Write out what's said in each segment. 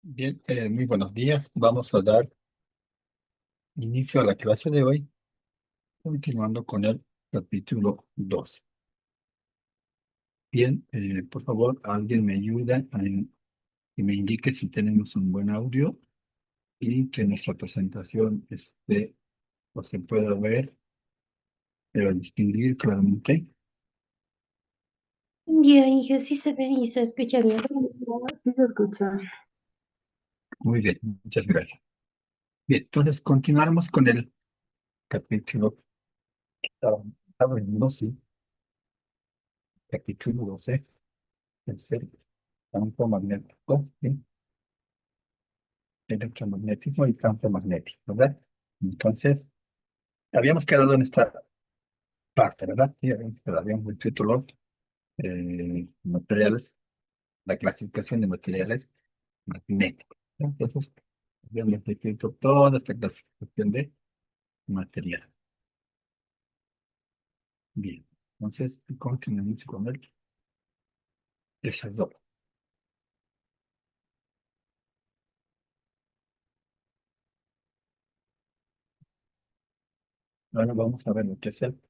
Bien, muy buenos días. Vamos a dar inicio a la clase de hoy, continuando con el capítulo 2. Bien, por favor, alguien me ayuda a que me indique si tenemos un buen audio y que nuestra presentación esté o se pueda ver, pero distinguir claramente. Ya, hija, sí se ve y se escucha bien. Sí se escucha. Muy bien, muchas gracias. Bien, entonces continuamos con el capítulo que estaba viendo, sí, capítulo 12, es el campo magnético, ¿sí? Electromagnetismo y campo magnético, ¿verdad? Entonces, habíamos quedado en esta parte, ¿verdad? Sí, habíamos el título, materiales, la clasificación de materiales magnéticos, ¿no? Entonces, habíamos descrito toda esta clasificación de material. Bien, entonces, continuamos con el desarrollo. Ahora vamos a ver lo que es el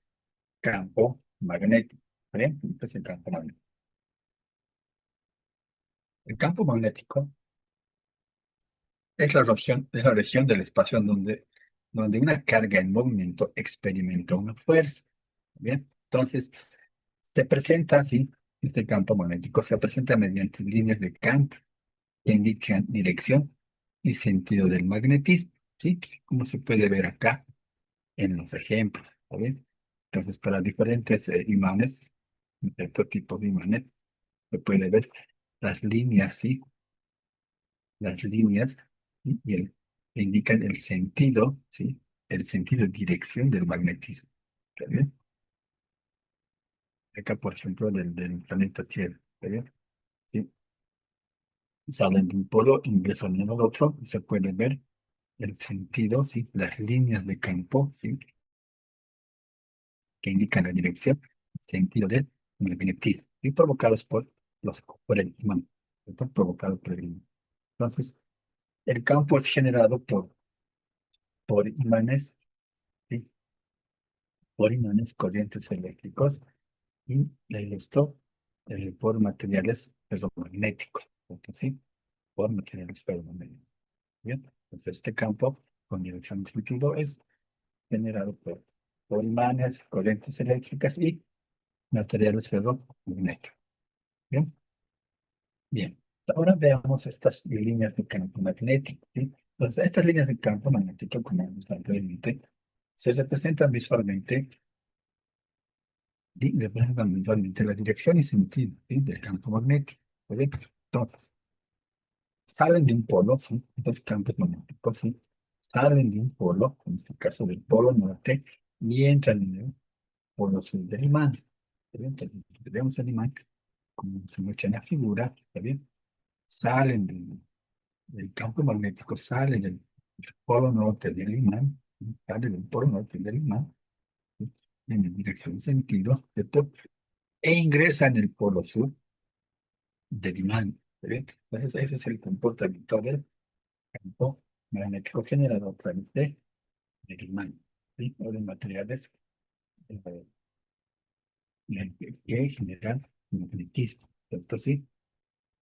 campo magnético. ¿Bien? ¿Qué es el campo magnético? El campo magnético es la región del espacio en donde una carga en movimiento experimenta una fuerza. Bien, entonces se presenta así, este campo magnético se presenta mediante líneas de campo que indican dirección y sentido del magnetismo, ¿sí? Como se puede ver acá en los ejemplos, ¿está bien? Entonces, para diferentes imanes, ciertos tipos de imanes, se puede ver las líneas, ¿sí? Las líneas y que indican el sentido, ¿sí? El sentido de dirección del magnetismo. ¿Está bien? Acá, por ejemplo, del planeta Tierra. ¿Está bien? ¿Sí? Salen de un polo, ingresan en el otro, y se puede ver el sentido, ¿sí? Las líneas de campo, ¿sí? Que indican la dirección, el sentido del magnetismo, y provocados por el imán, ¿cierto? Provocado por el imán. Entonces, el campo es generado por imanes, ¿sí? Por imanes, corrientes eléctricos y esto por materiales ferromagnéticos, ¿cierto? ¿Sí? Por materiales ferromagnéticos. Bien, entonces este campo con dirección de sentido es generado por imanes, corrientes eléctricas y materiales ferromagnéticos. Bien, bien. Ahora veamos estas líneas de campo magnético, ¿sí? Entonces, estas líneas de campo magnético, como vimos anteriormente, se representan visualmente y representan visualmente la dirección y sentido, ¿sí? Del campo magnético. ¿Sí? Entonces, salen de un polo, ¿sí? Estos campos magnéticos, ¿sí? Salen de un polo, en este caso del polo norte, y entran en el polo sur del imán. ¿Está bien? Entonces, vemos el imán, como se muestra en la figura, ¿está bien? Salen del campo magnético, salen del polo norte del imán, ¿sí? Salen del polo norte del imán, ¿sí? En dirección y sentido, ¿cierto? E ingresa en el polo sur del imán. ¿Está bien? Entonces, ese es el comportamiento del campo magnético generado a través del imán, ¿sí? O de materiales eh, que generan magnetismo, ¿cierto? ¿Sí?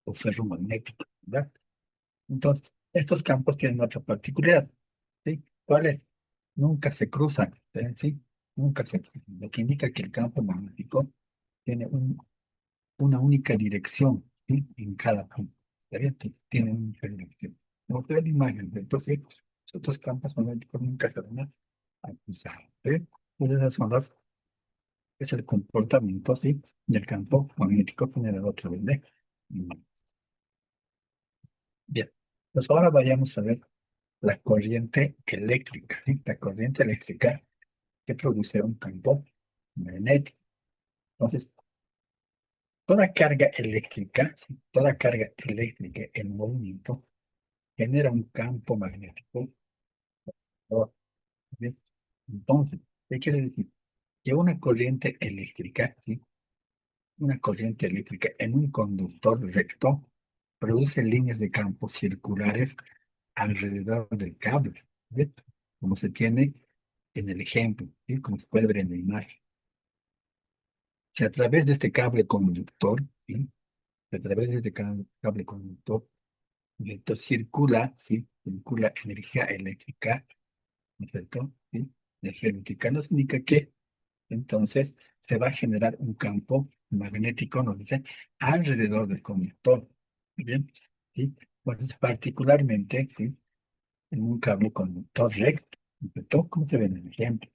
O ferromagnético, ¿verdad? Entonces, estos campos tienen otra particularidad, ¿sí? ¿Cuál es? Nunca se cruzan, ¿sí? Nunca se cruzan, lo que indica que el campo magnético tiene una única dirección, ¿sí? En cada punto. ¿Está bien? Tiene una única dirección. Como usted ve la imagen, entonces, los otros campos magnéticos nunca se van a cruzar. ¿Sí? Entonces, esas son es el comportamiento, ¿sí? Del campo magnético generado a través de imanes. Bien, pues ahora vayamos a ver la corriente eléctrica, ¿sí? La corriente eléctrica que produce un campo magnético. Entonces, toda carga eléctrica, ¿sí? Toda carga eléctrica en movimiento genera un campo magnético. ¿No? ¿Bien? Entonces, ¿qué quiere decir? Que una corriente eléctrica, ¿sí? Una corriente eléctrica en un conductor recto produce líneas de campo circulares alrededor del cable, ¿sí? Como se tiene en el ejemplo, ¿sí? Como se puede ver en la imagen. Si a través de este cable conductor, ¿sí? A través de este cable conductor, esto circula, ¿sí? Circula energía eléctrica, ¿no es cierto? ¿Sí? Energía eléctrica nos indica que entonces se va a generar un campo magnético, nos dice, alrededor del conductor. ¿Muy bien? ¿Sí? Entonces, particularmente, ¿sí? En un cable conductor recto, ¿no es cierto? Como se ve en el ejemplo.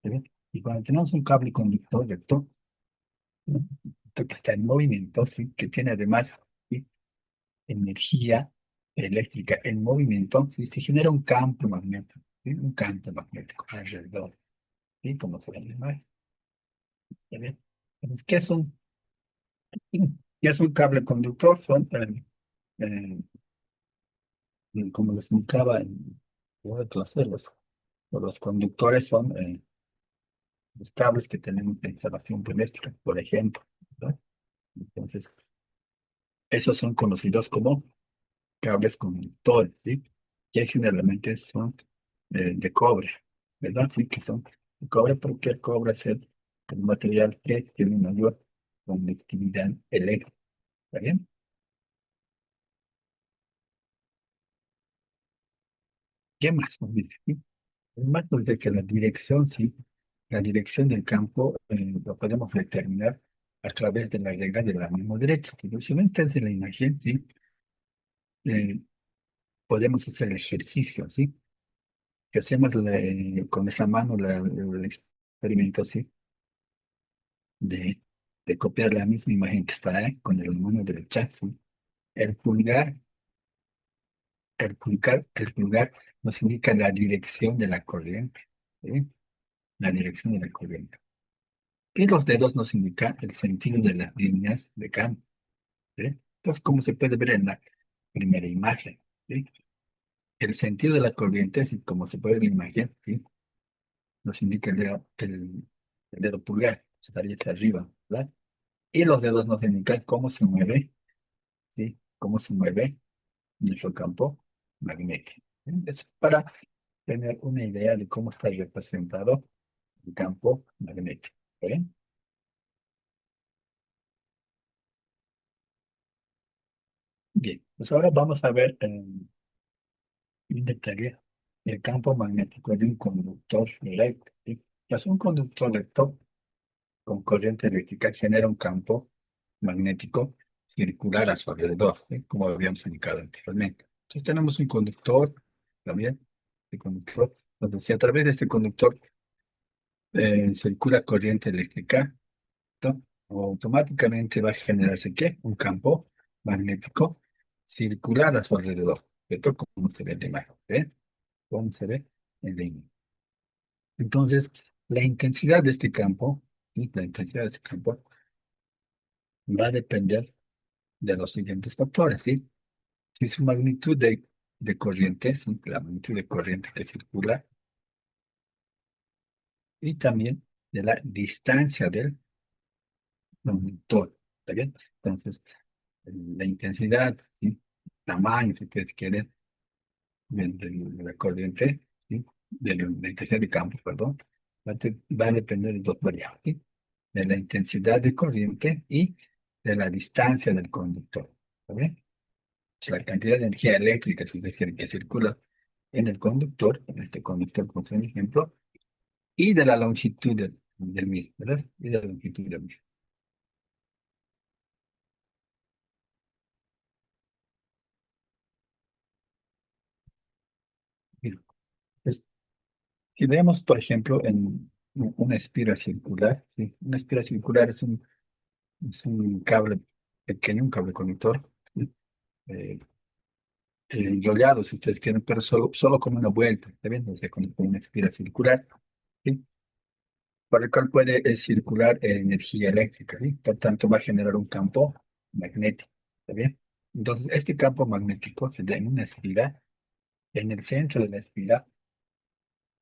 ¿Sí ven? Y cuando tenemos un cable conductor recto, ¿no? Que está en movimiento, ¿sí? Que tiene además, ¿sí? Energía eléctrica en movimiento, ¿sí? Se genera un campo magnético, ¿sí? Un campo magnético alrededor, ¿sí? Como se ve en la imagen. ¿Sí ven? Entonces, qué es un cable conductor? Son, eh, como les indicaba en la clase, los conductores son los cables que tenemos de instalación doméstica, por ejemplo, ¿verdad? Entonces, esos son conocidos como cables conductores, ¿sí? Que generalmente son de cobre, ¿verdad? Sí, que son de cobre porque el cobre es el material que tiene mayor conductividad eléctrica, ¿está bien? ¿Qué más nos dice? ¿Sí? Además nos dice que la dirección, sí, la dirección del campo lo podemos determinar a través de la regla de la mano derecha. Si ven ustedes en la imagen, ¿sí? Eh, podemos hacer el ejercicio, ¿sí? Que hacemos con esa mano el experimento, ¿sí? De, de copiar la misma imagen que está ahí con el mano derecha, ¿sí? El pulgar, el pulgar nos indica la dirección de la corriente, ¿sí? La dirección de la corriente. Y los dedos nos indican el sentido de las líneas de campo, ¿sí? Entonces, como se puede ver en la primera imagen, ¿sí? El sentido de la corriente, sí, como se puede ver en la imagen, ¿sí? Nos indica el dedo pulgar, estaría hacia arriba, ¿verdad? Y los dedos nos indican cómo se mueve, ¿sí? Cómo se mueve nuestro campo magnético. ¿Sí? Es para tener una idea de cómo está representado el campo magnético. ¿Bien? Bien, pues ahora vamos a ver en detalle el campo magnético de un conductor recto. ¿Sí? Pues un conductor recto con corriente eléctrica genera un campo magnético circular a su alrededor, ¿sí? Como habíamos indicado anteriormente. Entonces tenemos un conductor, también, el conductor, donde si a través de este conductor circula corriente eléctrica, ¿no? Automáticamente va a generarse ¿qué? Un campo magnético circular a su alrededor, ¿cierto? Como se ve en la imagen, ¿eh? Como se ve en la imagen. Entonces, la intensidad de este campo, ¿sí? La intensidad de este campo va a depender de los siguientes factores, ¿sí? Si su magnitud de corriente, ¿sí? La magnitud de corriente que circula, y también de la distancia del conductor, ¿está bien? Entonces, la intensidad, ¿sí? Tamaño, si ustedes quieren, de la corriente, ¿sí? De la intensidad de campo, perdón, va a depender de dos variables, ¿sí? De la intensidad de corriente y de la distancia del conductor, ¿está bien? La cantidad de energía eléctrica que circula en el conductor, en este conductor, como es un ejemplo, y de la longitud del mismo, ¿verdad? Y de la longitud del mismo. Bien, pues, si vemos, por ejemplo, en una espira circular, ¿sí? Una espira circular es un cable pequeño, un cable conductor, ¿sí? eh, enrollado, si ustedes quieren, pero solo con una vuelta, ¿está bien? O sea, con una espira circular, ¿sí? Por el cual puede circular energía eléctrica, ¿sí? Por tanto, va a generar un campo magnético, ¿está bien? Entonces, este campo magnético se da en una espiral. En el centro de la espiral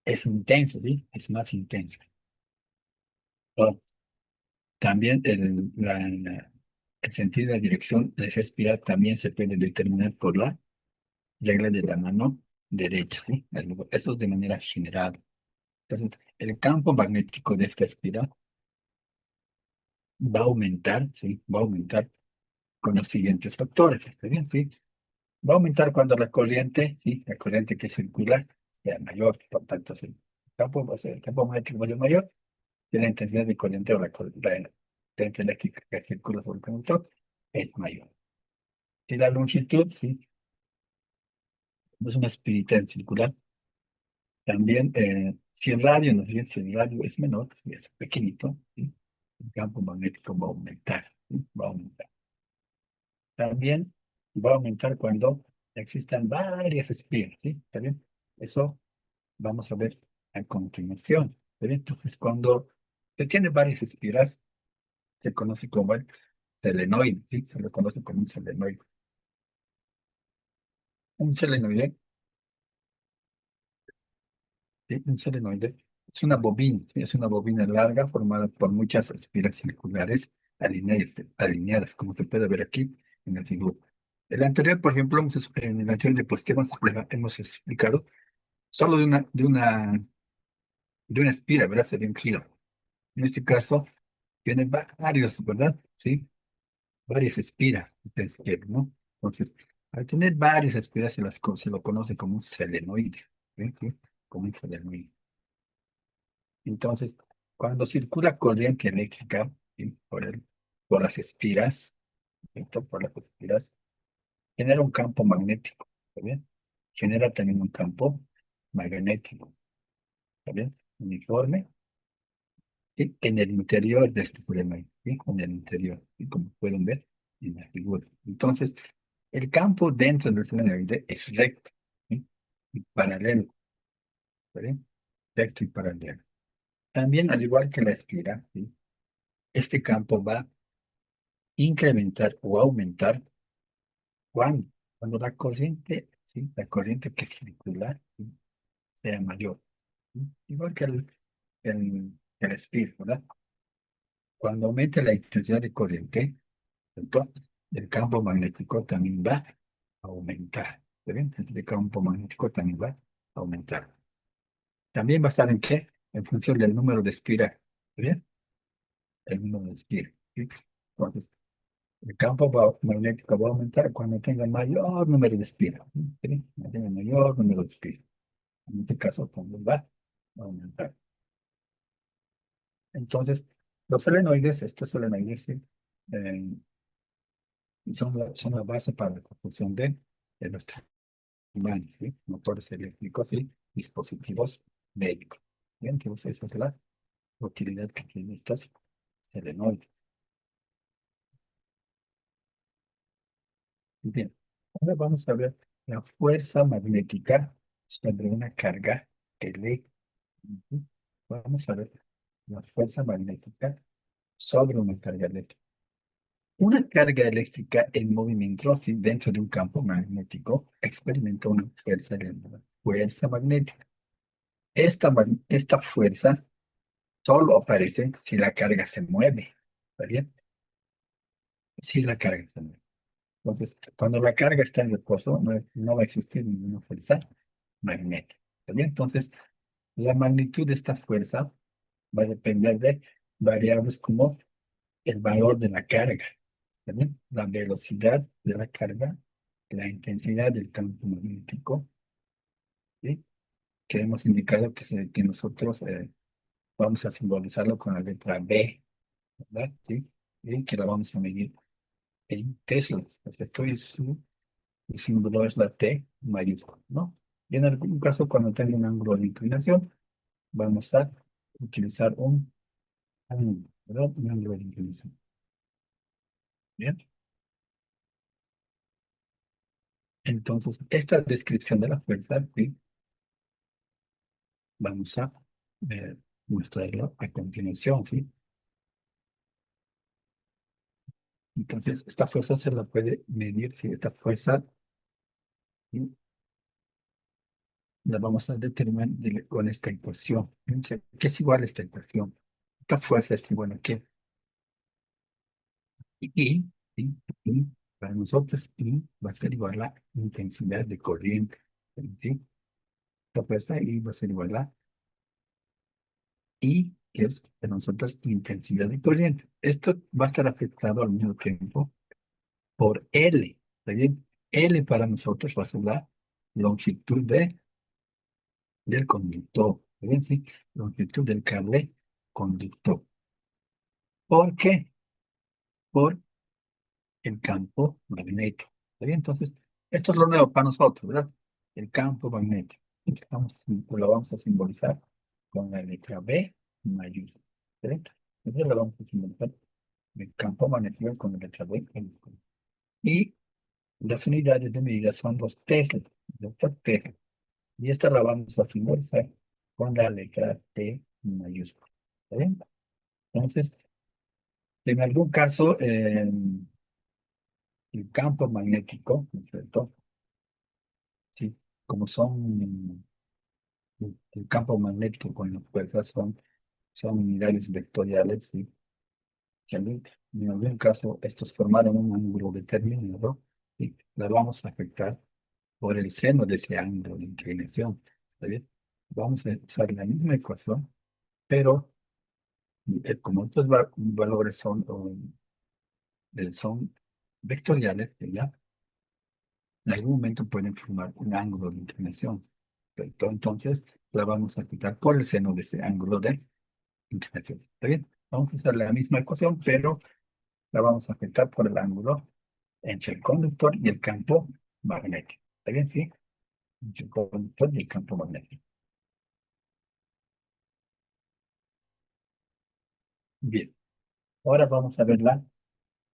es intenso, ¿sí? Es más intenso. O también El sentido y la dirección de respirar también se puede determinar por la regla de la mano derecha, ¿sí? Eso es de manera general. Entonces, el campo magnético de esta espiral va a aumentar, ¿sí? Va a aumentar con los siguientes factores, ¿está bien? ¿Sí? Va a aumentar cuando la corriente, ¿sí? La corriente que circula sea mayor, por tanto, si el campo va a ser, el campo magnético va a ser mayor, y la intensidad de corriente o la corriente eléctrica que circula sobre el conductor es mayor. Y la longitud, ¿sí? Es una espirita en circular. También, si el radio, ¿no es bien? Si el radio es menor, si es pequeñito, ¿sí? El campo magnético va a aumentar, ¿sí? Va a aumentar. También va a aumentar cuando existan varias espiras, ¿sí? ¿Está bien? Eso vamos a ver a continuación. ¿Está bien? Entonces, cuando se tiene varias espiras, se conoce como el selenoide, ¿sí? Se lo conoce como un selenoide. Un selenoide, ¿sí? Un selenoide es una bobina, ¿sí? Es una bobina larga formada por muchas espiras circulares alineadas, como se puede ver aquí en la figura. El anterior, por ejemplo, en el anterior diapositiva hemos explicado solo de una espira, ¿verdad? Sería un giro. En este caso, tiene varios, ¿verdad? Sí, varias espiras, ustedes quieren, ¿no? Entonces, al tener varias espiras, se lo conoce como un selenoide, ¿sí? ¿Sí? Como un selenoide. Entonces, cuando circula corriente eléctrica, ¿sí? Por las espiras, ¿cierto? Por las espiras, genera un campo magnético, ¿está bien? Genera también un campo magnético, ¿está bien? Uniforme, ¿sí? En el interior de este solenoide, ¿sí? En el interior, ¿sí? Como pueden ver en la figura. Entonces, el campo dentro del solenoide es recto, ¿sí? Y paralelo, ¿está bien? Recto y paralelo. También, al igual que la espira, ¿sí? Este campo va a incrementar o aumentar cuando, cuando la corriente, ¿sí? La corriente que circula, ¿sí? Sea mayor, ¿sí? Igual que el espira, ¿verdad? Cuando aumente la intensidad de corriente, entonces, el campo magnético también va a aumentar. ¿Está bien? El campo magnético también va a aumentar. También va a estar en qué? En función del número de espiras. ¿Está bien? El número de espiras. ¿Sí? Entonces, el campo magnético va a aumentar cuando tenga mayor número de espiras. ¿Sí? Cuando tenga mayor número de espiras. En este caso, también va a aumentar. Entonces, los solenoides, estos solenoides, ¿sí? Eh, son la base para la construcción de nuestra humanos, ¿sí? Motores eléctricos y dispositivos médicos. Bien, entonces esa es la utilidad que tienen estos solenoides. Bien, ahora vamos a ver la fuerza magnética sobre una carga eléctrica. Ujú. Vamos a ver la fuerza magnética sobre una carga eléctrica. Una carga eléctrica en movimiento, ¿sí? Dentro de un campo magnético experimenta una fuerza llamada fuerza magnética. Esta fuerza solo aparece si la carga se mueve. ¿Está bien? Si la carga se mueve. Entonces, cuando la carga está en reposo, no va a existir ninguna fuerza magnética. ¿Está bien? Entonces, la magnitud de esta fuerza va a depender de variables como el valor de la carga. ¿Está bien? La velocidad de la carga, la intensidad del campo magnético, ¿sí? Que hemos indicado que nosotros vamos a simbolizarlo con la letra B, ¿verdad? ¿Sí? Y que la vamos a medir en Teslas, ¿cierto? Y símbolo es la T mayúscula, ¿no? Y en algún caso, cuando tenga un ángulo de inclinación, vamos a utilizar un ángulo, ¿verdad? Un ángulo de inclinación. Bien. Entonces, esta descripción de la fuerza, ¿sí? Vamos a mostrarlo a continuación, ¿sí? Entonces, esta fuerza se la puede medir, ¿sí? Esta fuerza, ¿sí? La vamos a determinar con esta ecuación. Entonces, ¿qué es igual a esta ecuación? Esta fuerza es igual a qué? Y, ¿sí? Y para nosotros, I va a ser igual a la intensidad de corriente, ¿sí? Propuesta I va a ser igual a I, que es para nosotros intensidad de corriente. Esto va a estar afectado al mismo tiempo por L, ¿está bien? L para nosotros va a ser la longitud del conductor, ¿está bien? Sí, longitud del cable conductor. ¿Por qué? Por el campo magnético. ¿Está bien? Entonces, esto es lo nuevo para nosotros, ¿verdad? El campo magnético. Lo vamos a simbolizar con la letra B mayúscula. ¿Está bien? Entonces lo vamos a simbolizar el campo magnético con la letra B mayúscula. Y las unidades de medida son los Tesla, doctor Tesla. Y esta la vamos a simbolizar con la letra T mayúscula. ¿Está bien? Entonces, en algún caso, el campo magnético, ¿no es cierto? Sí, como son el campo magnético con las fuerzas son unidades vectoriales, ¿sí? Si en algún caso estos formaron un ángulo determinado, ¿sí? La vamos a afectar por el seno de ese ángulo de inclinación. ¿Está bien? Vamos a usar la misma ecuación, pero como estos valores son vectoriales, ¿ya? En algún momento pueden formar un ángulo de inclinación. Perfecto. Entonces, la vamos a quitar por el seno de ese ángulo de inclinación. ¿Está bien? Vamos a hacer la misma ecuación, pero la vamos a quitar por el ángulo entre el conductor y el campo magnético. ¿Está bien? Sí. Entre el conductor y el campo magnético. Bien. Ahora vamos a ver la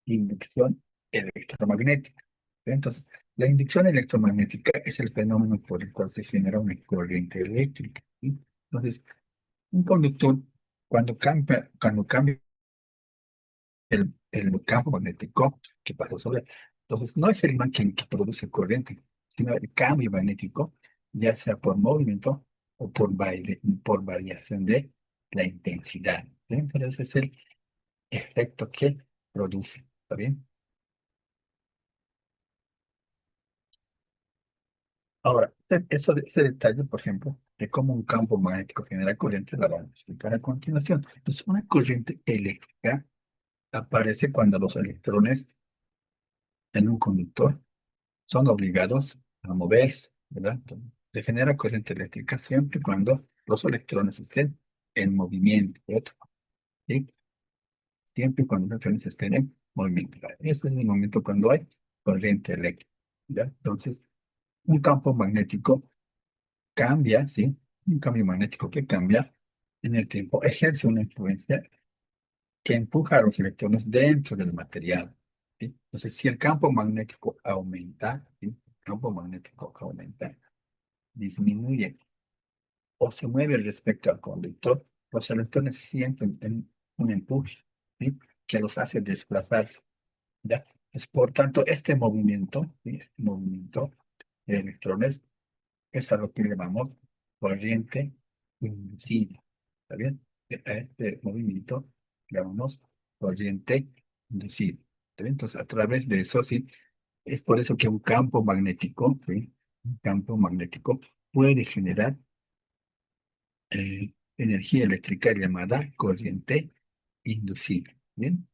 inducción electromagnética. Entonces, la inducción electromagnética es el fenómeno por el cual se genera una corriente eléctrica, ¿sí? Entonces, un conductor, cuando cambia el campo magnético que pasó sobre, entonces no es el imán quien que produce corriente, sino el cambio magnético, ya sea por movimiento o por variación de la intensidad, ¿sí? Entonces, es el efecto que produce, ¿está bien? Ahora, ese detalle, por ejemplo, de cómo un campo magnético genera corriente, la vamos a explicar a continuación. Entonces, una corriente eléctrica aparece cuando los electrones en un conductor son obligados a moverse, ¿verdad? Entonces, se genera corriente eléctrica siempre cuando los electrones estén en movimiento, ¿cierto? ¿Sí? Siempre cuando los electrones estén en movimiento. Este es el momento cuando hay corriente eléctrica, ¿ya? Entonces, un campo magnético cambia, ¿sí? Un cambio magnético que cambia en el tiempo ejerce una influencia que empuja a los electrones dentro del material, ¿sí? Entonces, si el campo magnético aumenta, ¿sí? El campo magnético aumenta, disminuye o se mueve respecto al conductor, los electrones sienten un empuje, ¿sí? Que los hace desplazarse, ¿ya? Es por tanto este movimiento, ¿sí? Este movimiento de electrones es a lo que llamamos corriente inducida. ¿Está bien? A este movimiento llamamos corriente inducida. ¿Está bien? Entonces, a través de eso, sí, es por eso que un campo magnético, ¿sí? Un campo magnético puede generar energía eléctrica llamada corriente inducida. ¿Bien?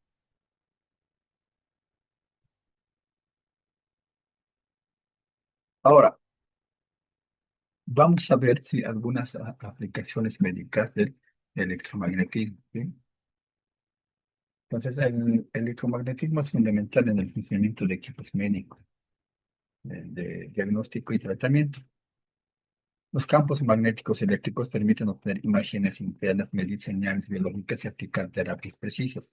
Ahora, vamos a ver si algunas aplicaciones médicas del electromagnetismo. ¿Sí? Entonces, el electromagnetismo es fundamental en el funcionamiento de equipos médicos, de diagnóstico y tratamiento. Los campos magnéticos eléctricos permiten obtener imágenes internas, medir señales biológicas y aplicar terapias precisas,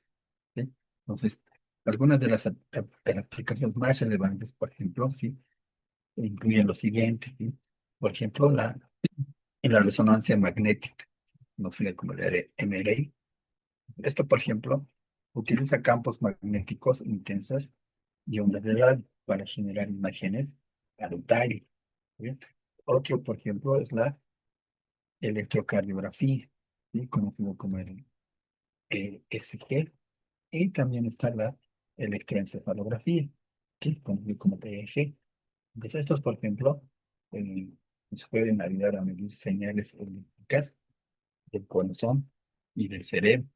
¿sí? Entonces, algunas de las aplicaciones más relevantes, por ejemplo, ¿sí? Incluyen lo siguiente, ¿sí? Por ejemplo, en la resonancia magnética, conocida como la MRI. Esto, por ejemplo, utiliza campos magnéticos intensos y ondas de radio para generar imágenes a detalle. ¿Bien? Otro, por ejemplo, es la electrocardiografía, ¿sí? Conocido como el ESG. Y también está la electroencefalografía, ¿sí? Como TEG. Entonces, estos, por ejemplo, eh, nos pueden ayudar a medir señales eléctricas del corazón y del cerebro.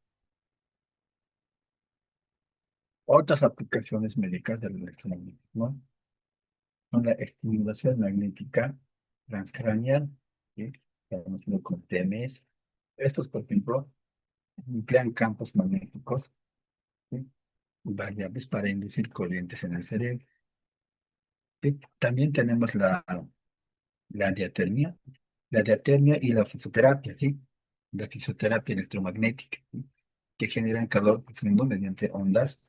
Otras aplicaciones médicas del electromagnetismo son la estimulación magnética transcranial, ¿sí? Conocido como TMS. Estos, por ejemplo, emplean campos magnéticos, ¿sí? Variables para inducir corrientes en el cerebro. ¿Sí? También tenemos la diatermia, y la fisioterapia, ¿sí? La fisioterapia electromagnética, ¿sí? Que generan calor profundo mediante ondas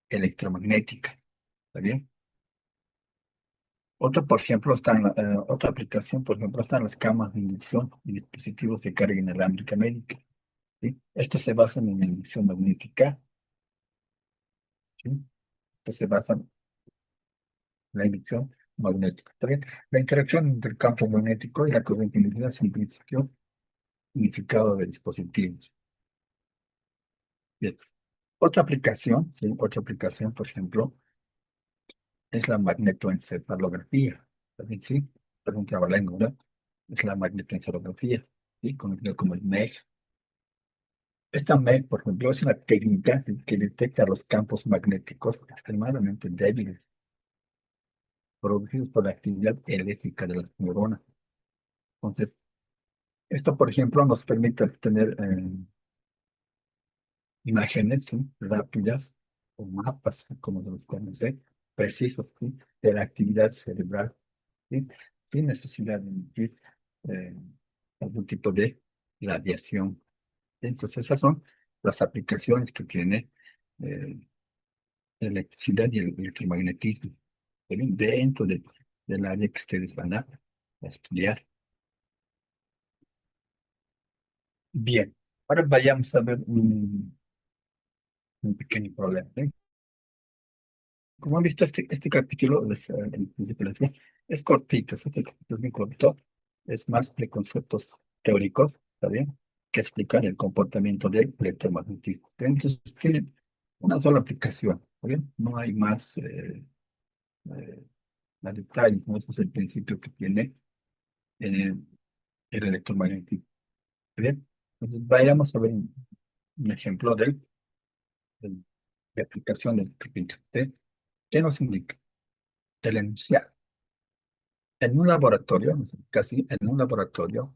electromagnéticas. ¿Está bien? Otra aplicación, por ejemplo, están las camas de inducción y dispositivos de carga inalámbrica médica, ¿sí? Estos se basan en la inducción magnética, ¿sí? Estos se basan en la inducción magnética. ¿Está bien? La interacción entre el campo magnético y la corriente inducida es un principio unificado de dispositivos. Bien. Otra aplicación, ¿sí? Otra aplicación, por ejemplo, es la magnetoencefalografía. También, sí, pregunta lengua, es la magnetoencefalografía, ¿sí? Conocida como el MEG. Esta MEG, por ejemplo, es una técnica que detecta los campos magnéticos extremadamente débiles producidos por la actividad eléctrica de las neuronas. Entonces, esto, por ejemplo, nos permite obtener imágenes, ¿sí? Rápidas o mapas, como los conoce, precisos, ¿sí? De la actividad cerebral, ¿sí? Sin necesidad de emitir eh, algún tipo de radiación. Entonces, esas son las aplicaciones que tiene eh, la electricidad y el electromagnetismo, ¿sí? Dentro del área que ustedes van a estudiar. Bien, ahora vayamos a ver un pequeño problema, ¿sí? Como han visto, este capítulo el principio es cortito, este capítulo es muy corto, es más de conceptos teóricos, ¿está bien? Que explicar el comportamiento del electromagnetismo. Entonces, tiene una sola aplicación, ¿está bien? No hay eh, más detalles, ¿no? Ese es el principio que tiene eh, el electromagnetismo, ¿está bien? Entonces, vayamos a ver un ejemplo del- de aplicación del capítulo, ¿sí? ¿Qué nos indica? El enunciado. En un laboratorio, casi en un laboratorio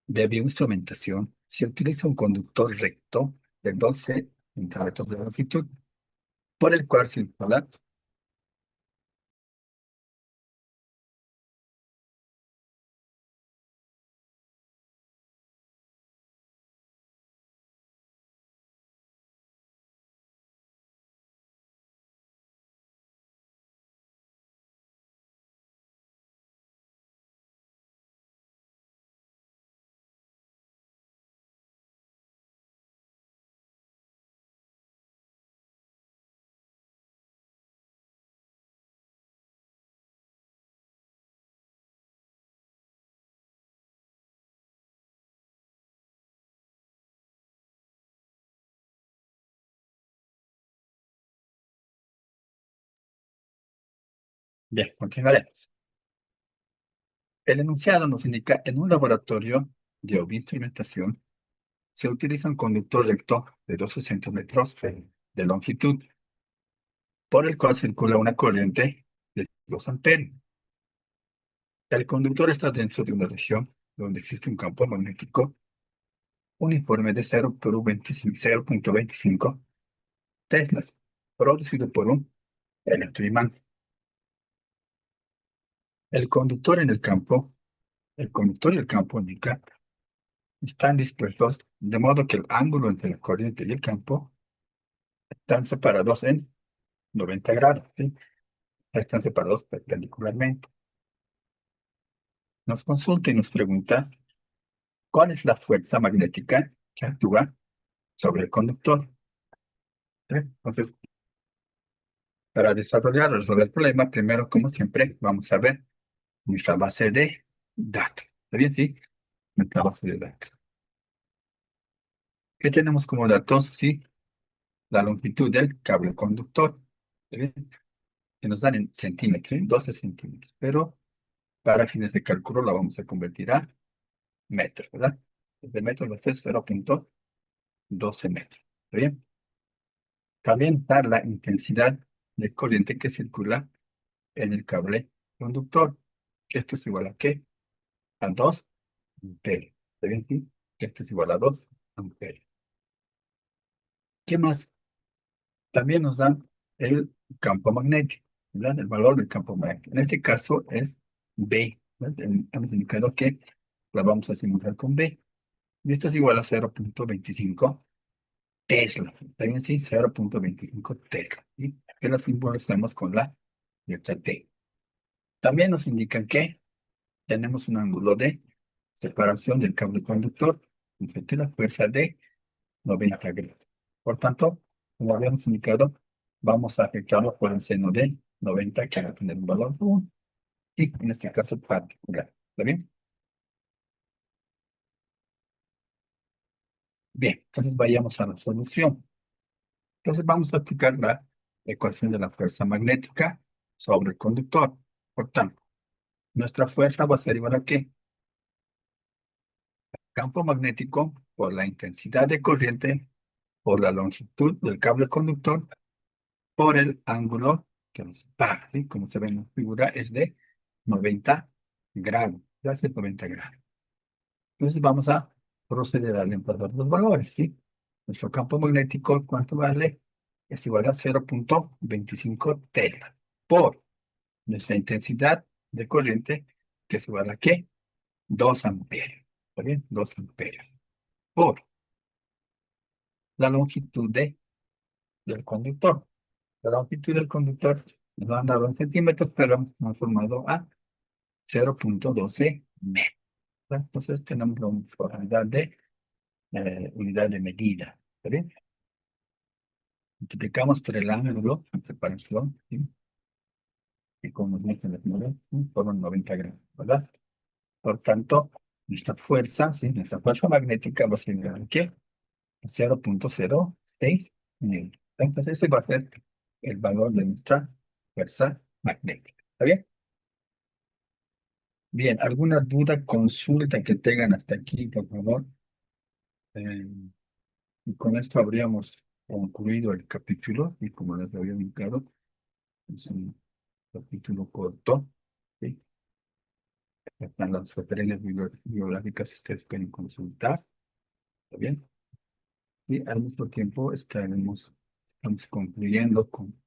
de bioinstrumentación, se utiliza un conductor recto de 12 centímetros de longitud, por el cual circula Bien, continuaremos. El enunciado nos indica en un laboratorio de bioinstrumentación se utiliza un conductor recto de 12 centímetros de longitud, por el cual circula una corriente de 2 amperios. El conductor está dentro de una región donde existe un campo magnético uniforme de 0.25 teslas, producido por un electroimán. El conductor en el campo, el conductor y el campo única están dispuestos de modo que el ángulo entre la corriente y el campo están separados en 90 grados, ¿sí? Están separados perpendicularmente. Nos consulta y nos pregunta cuál es la fuerza magnética que actúa sobre el conductor, ¿sí? Entonces, para desarrollar o resolver el problema, primero, como siempre, vamos a ver nuestra base de datos. ¿Está bien? Sí, nuestra base de datos. ¿Qué tenemos como datos? Sí, la longitud del cable conductor, ¿está bien? Que nos dan en centímetros, 12 centímetros, pero para fines de cálculo la vamos a convertir a metros, ¿verdad? De metros va a ser 0.12 metros, ¿está bien? También está la intensidad de corriente que circula en el cable conductor, que esto es igual a ¿qué? A 2 amperios, ¿está bien? Sí, que esto es igual a 2 amperios. ¿Qué más? También nos dan el campo magnético, ¿verdad? El valor del campo magnético. En este caso es B, ¿verdad? Hemos indicado que la vamos a simular con B. Y esto es igual a 0.25 Tesla. ¿Está bien? Sí, 0.25 Tesla. ¿Sí? Que lo simbolizamos con la letra T. También nos indican que tenemos un ángulo de separación del cable conductor entre la fuerza de 90 grados. Por tanto, como habíamos indicado, vamos a afectarlo por el seno de 90, que va a tener un valor 1, y en este caso particular. ¿Está bien? Bien, entonces vayamos a la solución. Entonces vamos a aplicar la ecuación de la fuerza magnética sobre el conductor. Por tanto, nuestra fuerza va a ser igual a ¿qué? Campo magnético por la intensidad de corriente, por la longitud del cable conductor, por el ángulo que nos separa, ¿sí? Como se ve en la figura, es de 90 grados. Ya es de 90 grados. Entonces vamos a proceder a empatar los valores, ¿sí? Nuestro campo magnético, ¿cuánto vale? Es igual a 0.25 telas por nuestra intensidad de corriente, que es igual a ¿qué? 2 amperios. ¿Está bien? 2 amperios. Por la longitud del conductor. La longitud del conductor nos lo han dado en centímetros, pero hemos transformado a 0.12 metros. Entonces tenemos la unidad de medida. ¿Está bien? Multiplicamos por el ángulo de separación, ¿sí? Y como nos muestran las números, forman 90 grados, ¿verdad? Por tanto, nuestra fuerza, ¿sí? Nuestra fuerza magnética va a ser igual a ¿qué? 0.06 newton. Entonces ese va a ser el valor de nuestra fuerza magnética. ¿Está bien? Bien, ¿alguna duda, consulta que tengan hasta aquí, por favor? Eh, y con esto habríamos concluido el capítulo, y como les había indicado, es un capítulo corto, ¿sí? Están las referencias bibliográficas que ustedes pueden consultar, ¿está bien? Y al mismo tiempo estamos concluyendo con,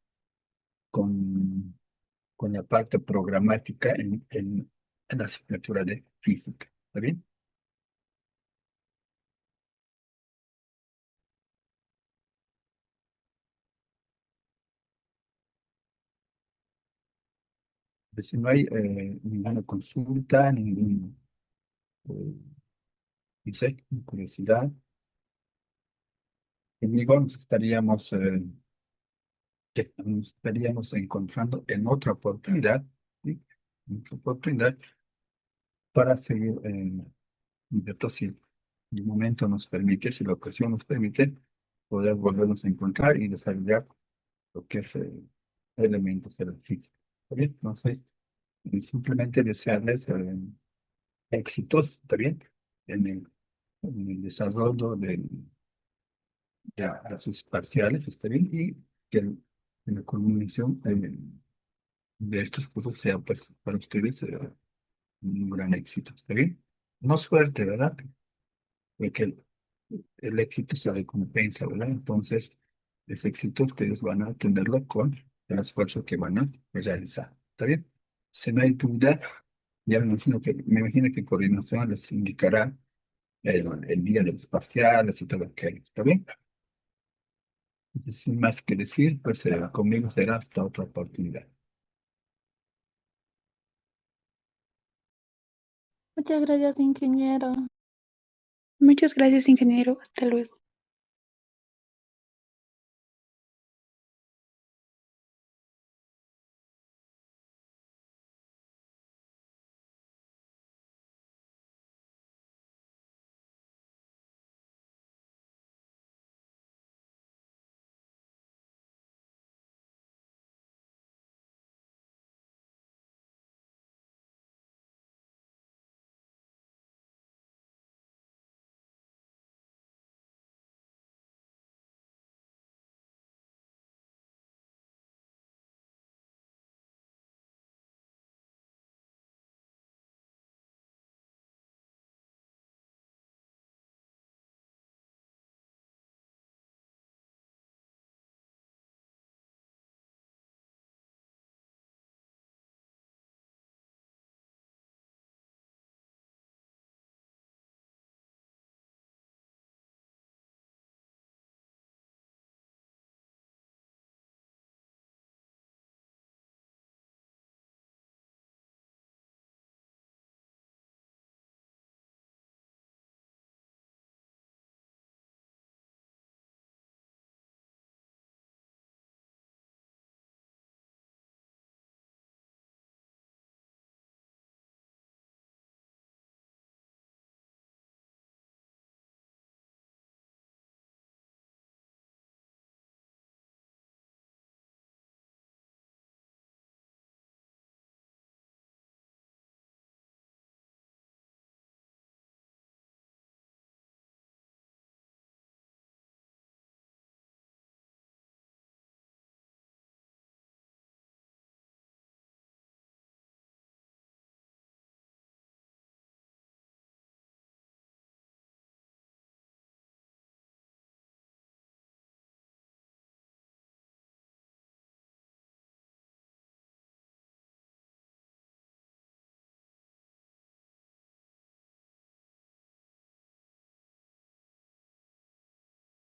con la parte programática en la asignatura de física, ¿está bien? Pues si no hay ninguna consulta, eh, no sé, curiosidad, conmigo nos estaríamos encontrando en otra oportunidad, ¿sí? En otra oportunidad para seguir, ¿cierto? Si el momento nos permite, si la ocasión nos permite, poder volvernos a encontrar y desarrollar lo que es elementos de la física. ¿Está bien? Entonces, simplemente desearles éxitos, ¿está bien? En el desarrollo de sus parciales, ¿está bien? Y que en la culminación de estos cursos sea, pues, para ustedes un gran éxito, ¿está bien? No suerte, ¿verdad? Porque el éxito se recompensa, ¿verdad? Entonces, ese éxito ustedes van a tenerlo con el esfuerzo que van a realizar, ¿está bien? Si no hay duda, ya me imagino que coordinación les indicará el día de los parciales y todo aquello, ¿está bien? Sin más que decir, pues conmigo será hasta otra oportunidad. Muchas gracias, ingeniero. Muchas gracias, ingeniero. Hasta luego.